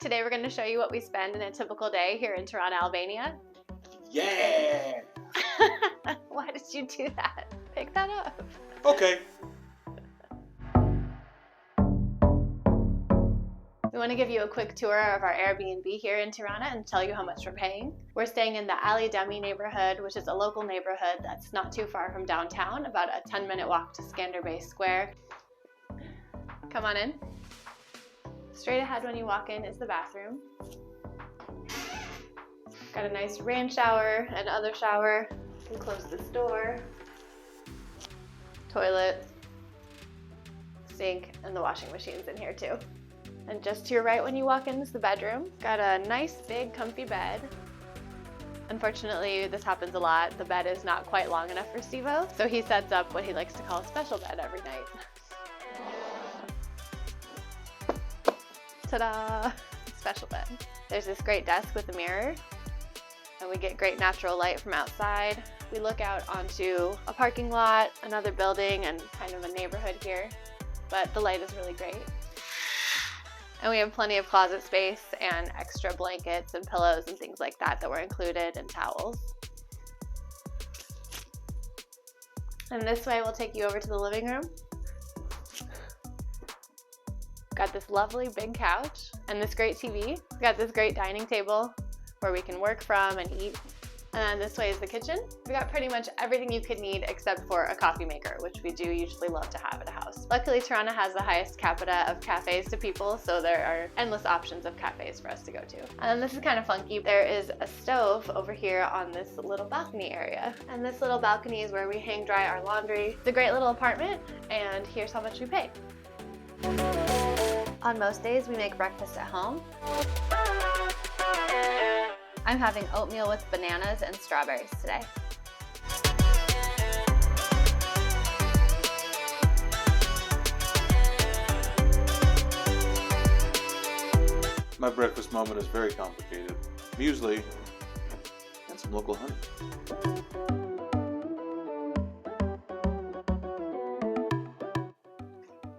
Today we're going to show you what we spend in a typical day here in Tirana, Albania. Yeah! Why did you do that? Pick that up. Okay. We want to give you a quick tour of our Airbnb here in Tirana and tell you how much we're paying. We're staying in the Ali Demi neighborhood, which is a local neighborhood that's not too far from downtown, about a 10-minute walk to Skanderbeg Square. Come on in. Straight ahead when you walk in is the bathroom. Got a nice rain shower and other shower. We close this door. Toilet, sink, and the washing machine's in here too. And just to your right when you walk in is the bedroom. Got a nice big comfy bed. Unfortunately, this happens a lot. The bed is not quite long enough for Stevo, so he sets up what he likes to call a special bed every night. Ta-da! Special bed. There's this great desk with a mirror, and we get great natural light from outside. We look out onto a parking lot, another building, and kind of a neighborhood here, but the light is really great. And we have plenty of closet space and extra blankets and pillows and things like that that were included, and towels. And this way we'll take you over to the living room. Got this lovely big couch and this great TV. We've got this great dining table where we can work from and eat. And then this way is the kitchen. We got pretty much everything you could need except for a coffee maker, which we do usually love to have at a house. Luckily, Tirana has the highest capita of cafes to people, so there are endless options of cafes for us to go to. And then this is kind of funky. There is a stove over here on this little balcony area. And this little balcony is where we hang dry our laundry. It's a great little apartment, and here's how much we pay. On most days, we make breakfast at home. I'm having oatmeal with bananas and strawberries today. My breakfast moment is very complicated. Muesli and some local honey.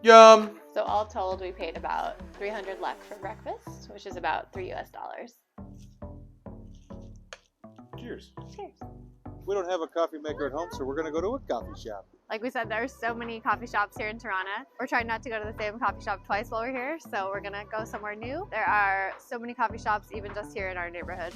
Yum! So all told, we paid about 300 lek for breakfast, which is about $3 US. Cheers. Cheers. We don't have a coffee maker at home, so we're going to go to a coffee shop. Like we said, there's so many coffee shops here in Tirana. We're trying not to go to the same coffee shop twice while we're here, so we're going to go somewhere new. There are so many coffee shops even just here in our neighborhood.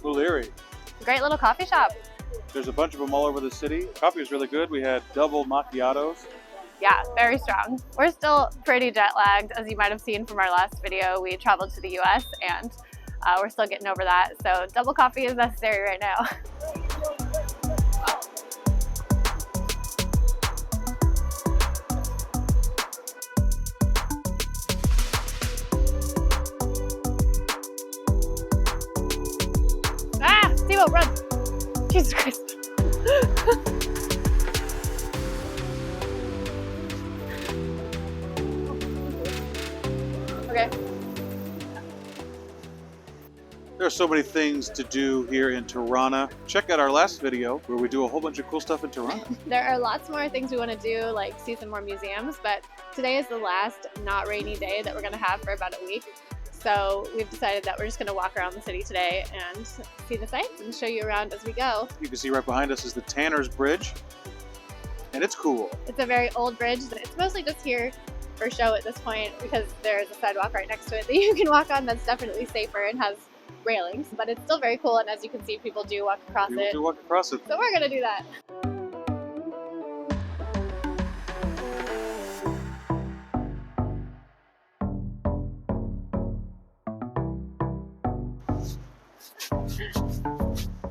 Mulliri. Great little coffee shop. There's a bunch of them all over the city. Coffee was really good. We had double macchiatos. Yeah, very strong. We're still pretty jet lagged, as you might have seen from our last video. We traveled to the US and we're still getting over that. So double coffee is necessary right now. Ah, Stevo, run! Jesus Christ. Okay. There are so many things to do here in Tirana. Check out our last video where we do a whole bunch of cool stuff in Tirana. There are lots more things we want to do, like see some more museums, but today is the last not rainy day that we're going to have for about a week. So we've decided that we're just going to walk around the city today and see the sights and show you around as we go. You can see right behind us is the Tanner's Bridge, and it's cool. It's a very old bridge. It's mostly just here for show at this point because there is a sidewalk right next to it that you can walk on that's definitely safer and has railings, but it's still very cool, and as you can see, people do walk across it. People do walk across it. So we're going to do that.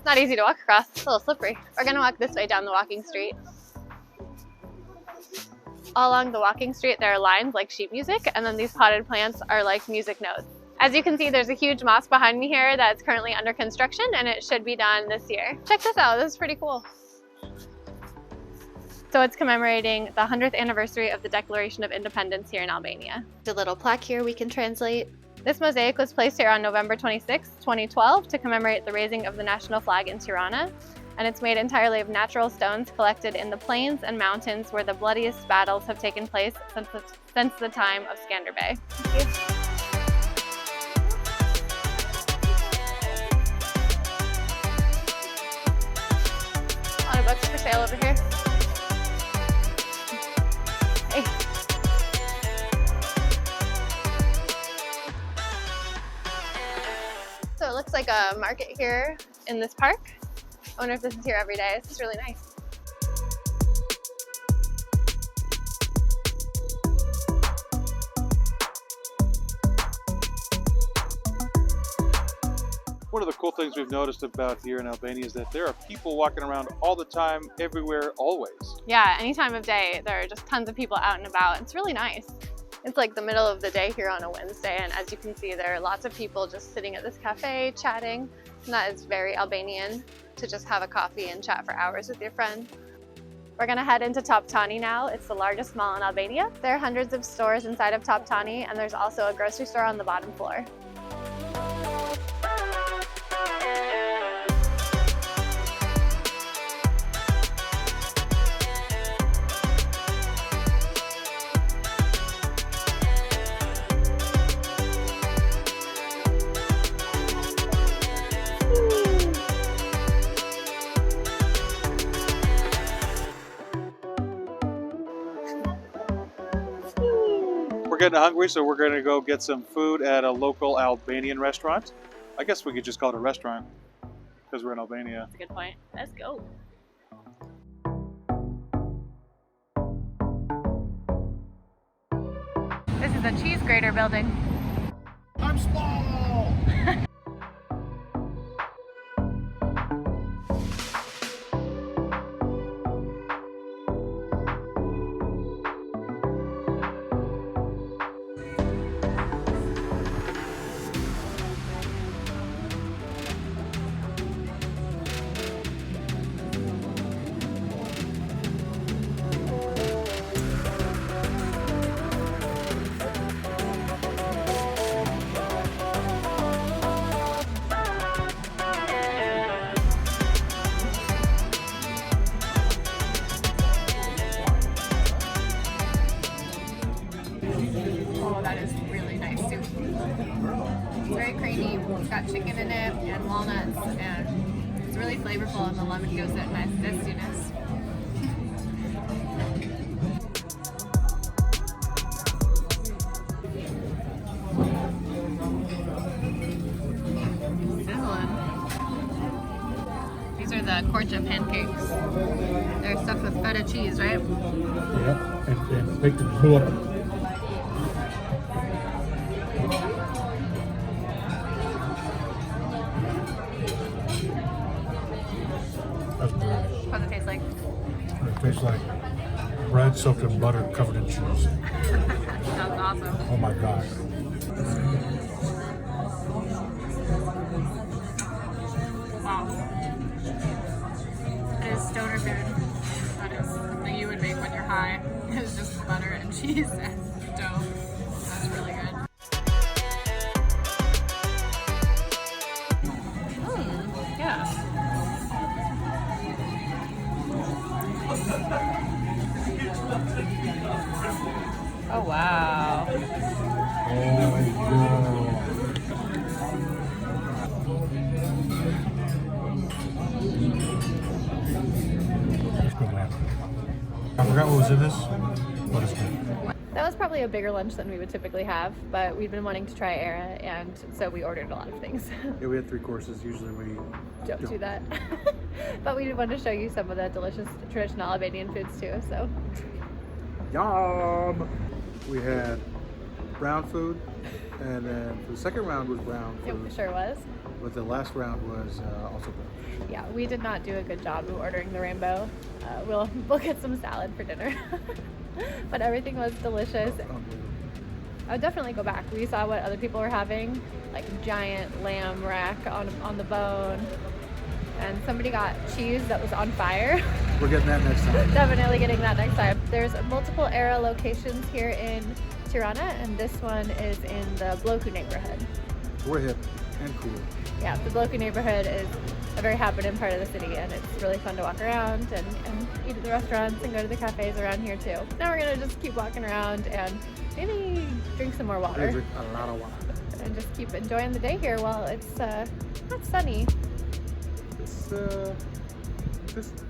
not easy to walk across. It's a little slippery. We're gonna walk this way down the walking street. All along the walking street there are lines like sheet music, and then these potted plants are like music notes. As you can see, there's a huge mosque behind me here that's currently under construction, and it should be done this year. Check this out, this is pretty cool. So it's commemorating the 100th anniversary of the Declaration of Independence here in Albania. There's a little plaque here we can translate. This mosaic was placed here on November 26, 2012 to commemorate the raising of the national flag in Tirana. And it's made entirely of natural stones collected in the plains and mountains where the bloodiest battles have taken place since the time of Skanderbeg. Thank you. A lot of books for sale over here. Hey. So it looks like a market here in this park. I wonder if this is here every day. This is really nice. One of the cool things we've noticed about here in Albania is that there are people walking around all the time, everywhere, always. Yeah, any time of day, there are just tons of people out and about. It's really nice. It's like the middle of the day here on a Wednesday, and as you can see, there are lots of people just sitting at this cafe, chatting. And that is very Albanian, to just have a coffee and chat for hours with your friend. We're gonna head into Toptani now. It's the largest mall in Albania. There are hundreds of stores inside of Toptani, and there's also a grocery store on the bottom floor. We're getting hungry, so we're going to go get some food at a local Albanian restaurant. I guess we could just call it a restaurant because we're in Albania. That's a good point. Let's go. This is a cheese grater building. I'm small! Oh, that is really nice soup. It's very creamy. It's got chicken in it and walnuts, and it's really flavorful, and the lemon gives it a nice zestiness. Sizzling. These are the korcha pancakes. They're stuffed with feta cheese, right? Yeah, and baked in water. That's delicious. What does it taste like? It tastes like bread soaked in butter covered in cheese. Sounds awesome. Oh my gosh. Wow. It is stoner food. That is something you would make when you're high. It's just butter and cheese and dough. That's really good. Yeah. Oh wow. Oh my god. It's good, man. I forgot what was in this, but it's good. That was probably a bigger lunch than we would typically have, but we've been wanting to try Era, and so we ordered a lot of things. Yeah, we had 3 courses. Usually we Don't do that. But we did want to show you some of the delicious traditional Albanian foods too, so. Yum! We had brown food, And then for the second round was brown. It sure was. But the last round was also brown. Yeah, we did not do a good job of ordering the rainbow. We'll get some salad for dinner. But everything was delicious. I would definitely go back. We saw what other people were having, like giant lamb rack on the bone. And somebody got cheese that was on fire. We're getting that next time. Definitely getting that next time. There's multiple era locations here in Tirana, and this one is in the Bloku neighborhood. We're hip and cool. Yeah, the Bloku neighborhood is a very happening part of the city, and it's really fun to walk around and eat at the restaurants and go to the cafes around here too. Now we're gonna just keep walking around and maybe drink some more water. Drink a lot of water. And just keep enjoying the day here while it's not sunny. It's just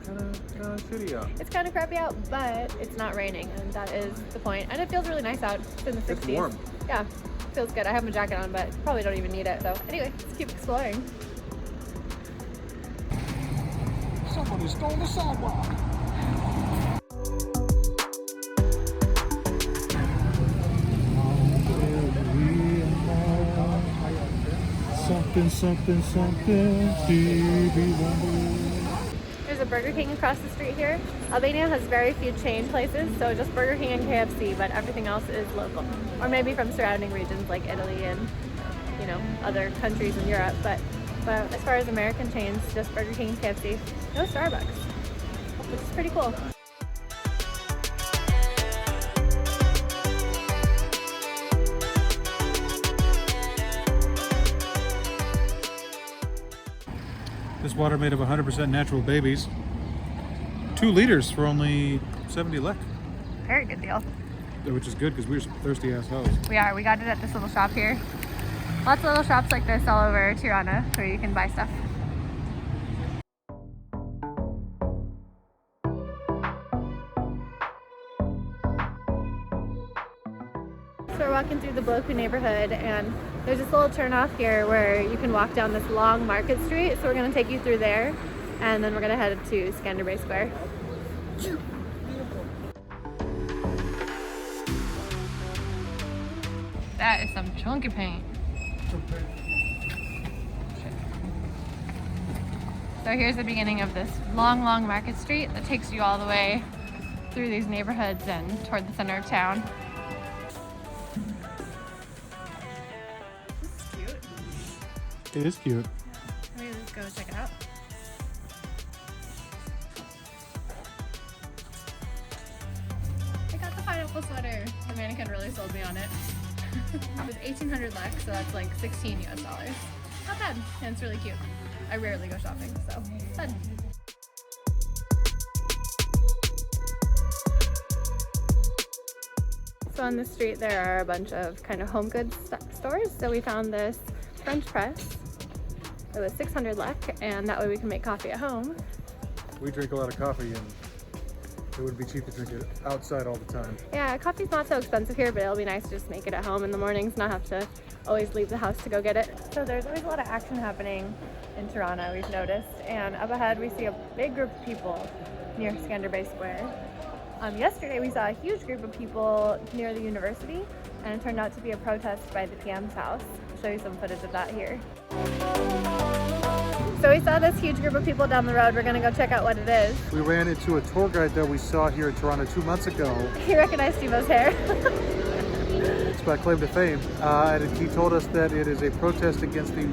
kind of shitty out. It's kind of crappy out, but it's not raining, and that is the point. And it feels really nice out. It's in the 60s. It's warm. Yeah, feels good. I have my jacket on, but probably don't even need it. So anyway, let's keep exploring. Somebody stole the sidewalk. Something, something, something, Stevie Wonder. There's a Burger King across the street here. Albania has very few chain places, so just Burger King and KFC, but everything else is local. Or maybe from surrounding regions like Italy and, you know, other countries in Europe. But as far as American chains, just Burger King and KFC. No Starbucks, which is pretty cool. This water made of 100% natural babies. 2 liters for only 70 lek, Very good deal. which is good because we're some thirsty ass hoes. We are. We got it at this little shop here. Lots of little shops like this all over Tirana where you can buy stuff. So we're walking through the Bloku neighborhood, and there's this little turnoff here where you can walk down this long market street. So we're going to take you through there, and then we're going to head to Skanderbeg Square. That is some chunky paint. So here's the beginning of this long, long market street that takes you all the way through these neighborhoods and toward the center of town. This is cute. It is cute. Maybe let's go check it out. I got the pineapple sweater. The mannequin really sold me on it. It was 1,800 lek, so that's like 16 US dollars. Not bad, and it's really cute. I rarely go shopping, so fun. So on the street there are a bunch of kind of home goods stores. So we found this French press. It was 600 lek, and that way we can make coffee at home. We drink a lot of coffee, and it would be cheap to drink it outside all the time. Yeah, coffee's not so expensive here, but it'll be nice to just make it at home in the mornings, not have to always leave the house to go get it. So there's always a lot of action happening in Tirana, we've noticed. And up ahead we see a big group of people near Skanderbeg Square. Yesterday we saw a huge group of people near the university, and it turned out to be a protest by the PM's house. I'll show you some footage of that here. So we saw this huge group of people down the road. We're gonna go check out what it is. We ran into a tour guide that we saw here in Toronto 2 months ago. He recognized Stevo's hair. It's by claim to fame. And he told us that it is a protest against the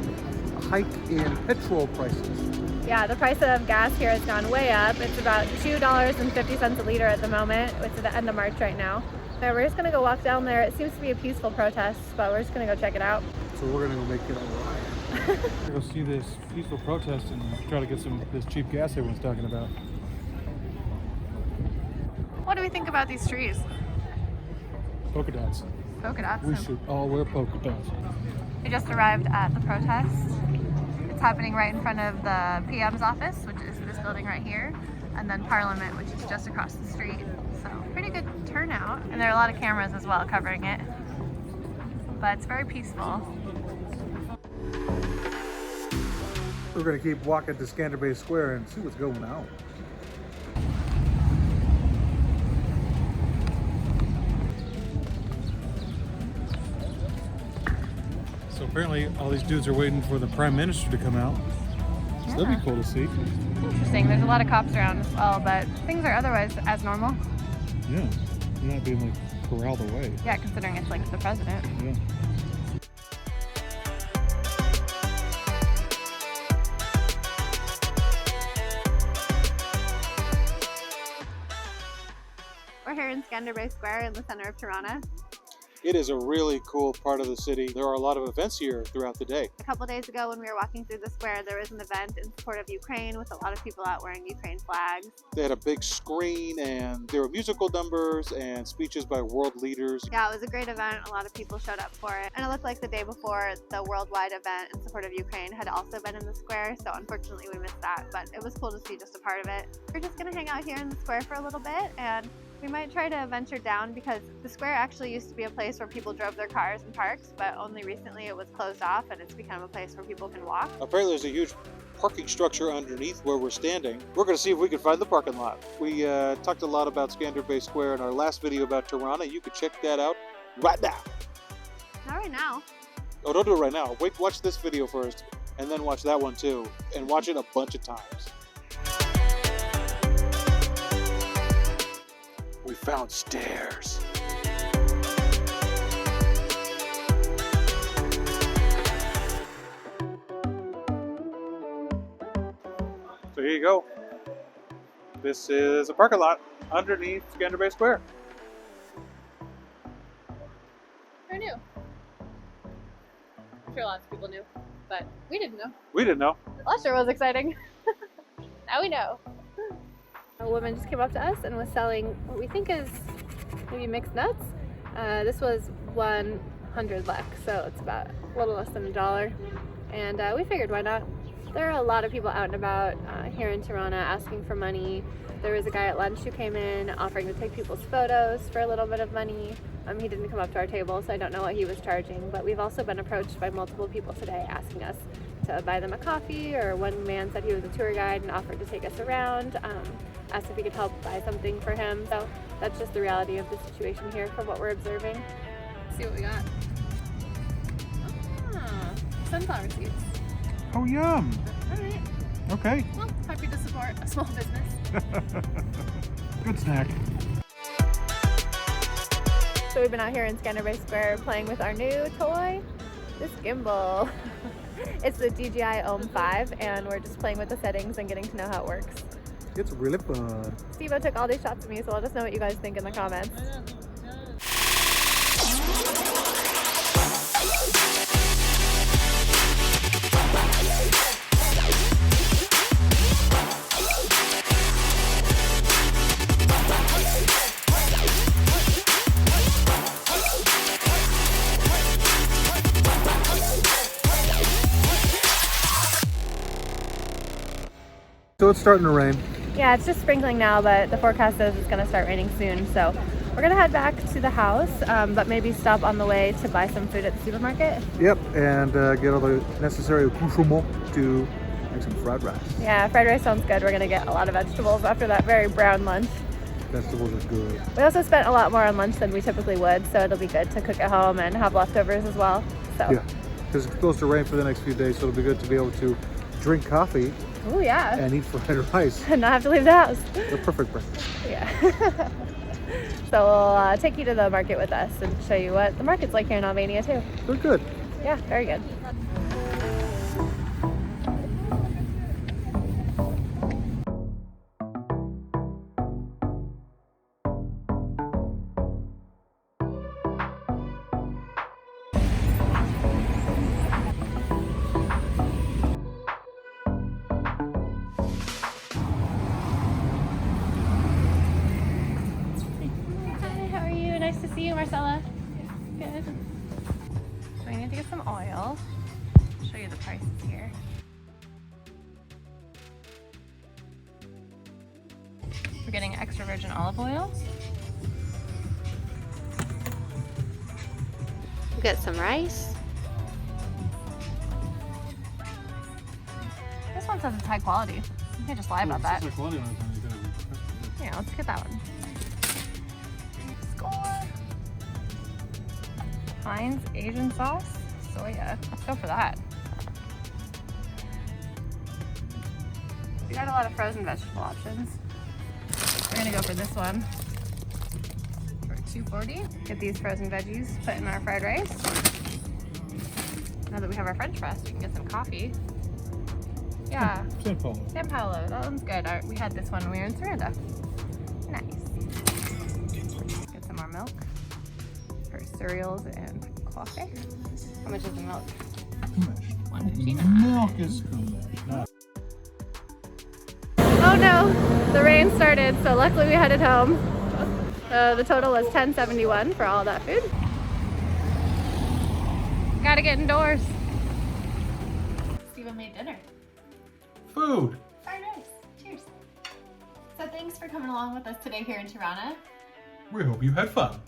hike in petrol prices. Yeah, the price of gas here has gone way up. It's about $2.50 a liter at the moment. It's at the end of March right now. So we're just gonna go walk down there. It seems to be a peaceful protest, but we're just gonna go check it out. So we're gonna go make it a riot. Go see this peaceful protest and try to get some of this cheap gas everyone's talking about. What do we think about these trees? Polka dots. Polka dots. We should all wear polka dots. We just arrived at the protest. It's happening right in front of the PM's office, which is this building right here, and then Parliament, which is just across the street. So pretty good turnout, and there are a lot of cameras as well covering it. But it's very peaceful. We're gonna keep walking to Skanderbeg Square and see what's going on. So apparently all these dudes are waiting for the Prime Minister to come out. So that'd be cool to see. Interesting. There's a lot of cops around as well, but things are otherwise as normal. Yeah, you're not being like corralled away. Yeah, considering it's like the president. Yeah. We're here in Skanderbeg Square in the center of Tirana. It is a really cool part of the city. There are a lot of events here throughout the day. A couple days ago when we were walking through the square, there was an event in support of Ukraine with a lot of people out wearing Ukraine flags. They had a big screen and there were musical numbers and speeches by world leaders. Yeah, it was a great event. A lot of people showed up for it. And it looked like the day before, the worldwide event in support of Ukraine had also been in the square, so unfortunately we missed that, but it was cool to see just a part of it. We're just gonna hang out here in the square for a little bit, and we might try to venture down because the square actually used to be a place where people drove their cars and parks, but only recently it was closed off and it's become a place where people can walk. Apparently there's a huge parking structure underneath where we're standing. We're going to see if we can find the parking lot. We talked a lot about Skanderbeg Square in our last video about Tirana. You can check that out right now. Not right now. Oh, don't do it right now. Wait, watch this video first and then watch that one too. And watch it a bunch of times. We found stairs. So here you go. This is a parking lot underneath Skanderbeg Square. Who knew? I'm sure lots of people knew, but we didn't know. We didn't know. Last year was exciting. Now we know. A woman just came up to us and was selling what we think is maybe mixed nuts. This was 100 lek, so it's about a little less than $1. And we figured, why not? There are a lot of people out and about here in Tirana asking for money. There was a guy at lunch who came in offering to take people's photos for a little bit of money. He didn't come up to our table, so I don't know what he was charging, but we've also been approached by multiple people today asking us to buy them a coffee, or one man said he was a tour guide and offered to take us around, asked if we could help buy something for him. So that's just the reality of the situation here from what we're observing. Let's see what we got. Ah, sunflower seeds. Oh, yum. All right. Okay. Well, happy to support a small business. Good snack. So we've been out here in Skanderbeg Square playing with our new toy, this gimbal. It's the DJI Ohm 5, and we're just playing with the settings and getting to know how it works. It's really fun. Steve-O took all these shots of me, so let us know what you guys think in the comments. So it's starting to rain. Yeah, it's just sprinkling now, but the forecast says it's going to start raining soon. So we're going to head back to the house, but maybe stop on the way to buy some food at the supermarket. Yep, and get all the necessary accoutrements to make some fried rice. Yeah, fried rice sounds good. We're going to get a lot of vegetables after that very brown lunch. Vegetables are good. We also spent a lot more on lunch than we typically would, so it'll be good to cook at home and have leftovers as well. So. Yeah, because it's supposed to rain for the next few days, so it'll be good to be able to drink coffee. Oh yeah. And eat fried rice. And not have to leave the house. The perfect breakfast. Yeah. So we'll take you to the market with us and show you what the market's like here in Albania too. They're good. Yeah, very good. Nice to see you, Marcella. Good. So we need to get some oil. I'll show you the prices here. We're getting extra virgin olive oil. We got some rice. This one says it's high quality. You can't just lie about that. Yeah, let's get that one. Heinz Asian sauce, soya. Let's go for that. We got a lot of frozen vegetable options. We're gonna go for this one for $2.40. Get these frozen veggies, put in our fried rice. Now that we have our French press, we can get some coffee. Yeah. San Paulo. San Paulo, that one's good. We had this one when we were in Tirana. Nice. Get some more milk for cereals and coffee. How much is the milk? $1.59. Milk is kumesh. Oh no, the rain started, so luckily we headed home. The total was $10.71 for all that food. Gotta get indoors. Steven made dinner. Food. Fried rice. Cheers. So thanks for coming along with us today here in Tirana. We hope you had fun.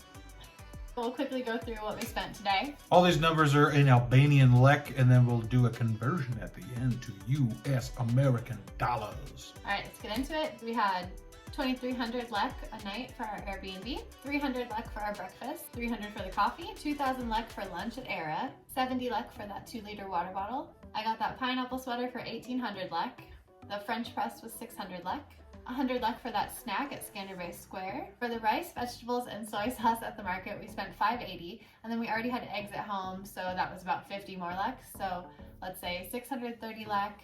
We'll quickly go through what we spent today. All these numbers are in Albanian lek, and then we'll do a conversion at the end to US American dollars. All right, let's get into it. We had 2,300 lek a night for our Airbnb, 300 lek for our breakfast, 300 for the coffee, 2,000 lek for lunch at Era, 70 lek for that 2-liter water bottle. I got that pineapple sweater for 1,800 lek. The French press was 600 lek. 100 lek for that snack at Skanderbeg Square. For the rice, vegetables, and soy sauce at the market, we spent 580, and then we already had eggs at home, so that was about 50 more lek. So let's say 630 lek,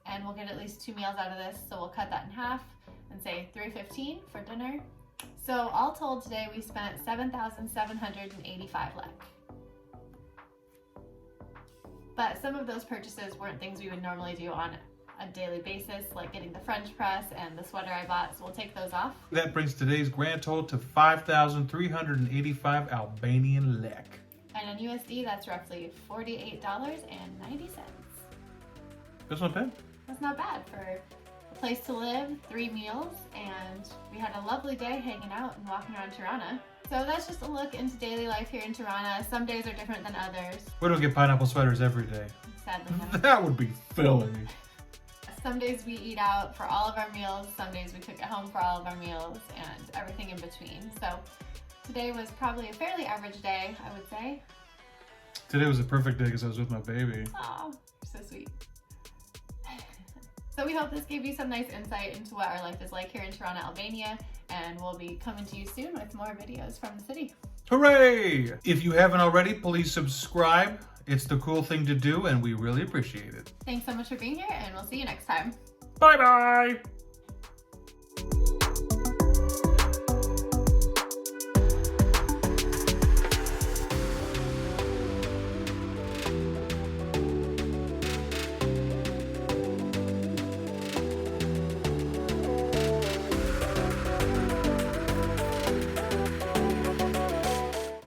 and we'll get at least 2 meals out of this, so we'll cut that in half and say 315 for dinner. So all told today, we spent 7,785 lek. But some of those purchases weren't things we would normally do on a daily basis, like getting the French press and the sweater I bought, so we'll take those off. That brings today's grand total to 5,385 Albanian lek. And in USD, that's roughly $48.90. That's not bad. That's not bad for a place to live, 3 meals, and we had a lovely day hanging out and walking around Tirana. So that's just a look into daily life here in Tirana. Some days are different than others. We don't get pineapple sweaters every day. Sadly, no. That would be filling. Some days we eat out for all of our meals, some days we cook at home for all of our meals, and everything in between. So today was probably a fairly average day, I would say. Today was a perfect day because I was with my baby. Oh, so sweet. So we hope this gave you some nice insight into what our life is like here in Tirana, Albania, and we'll be coming to you soon with more videos from the city. Hooray! If you haven't already, please subscribe. It's the cool thing to do, and we really appreciate it. Thanks so much for being here, and we'll see you next time. Bye-bye!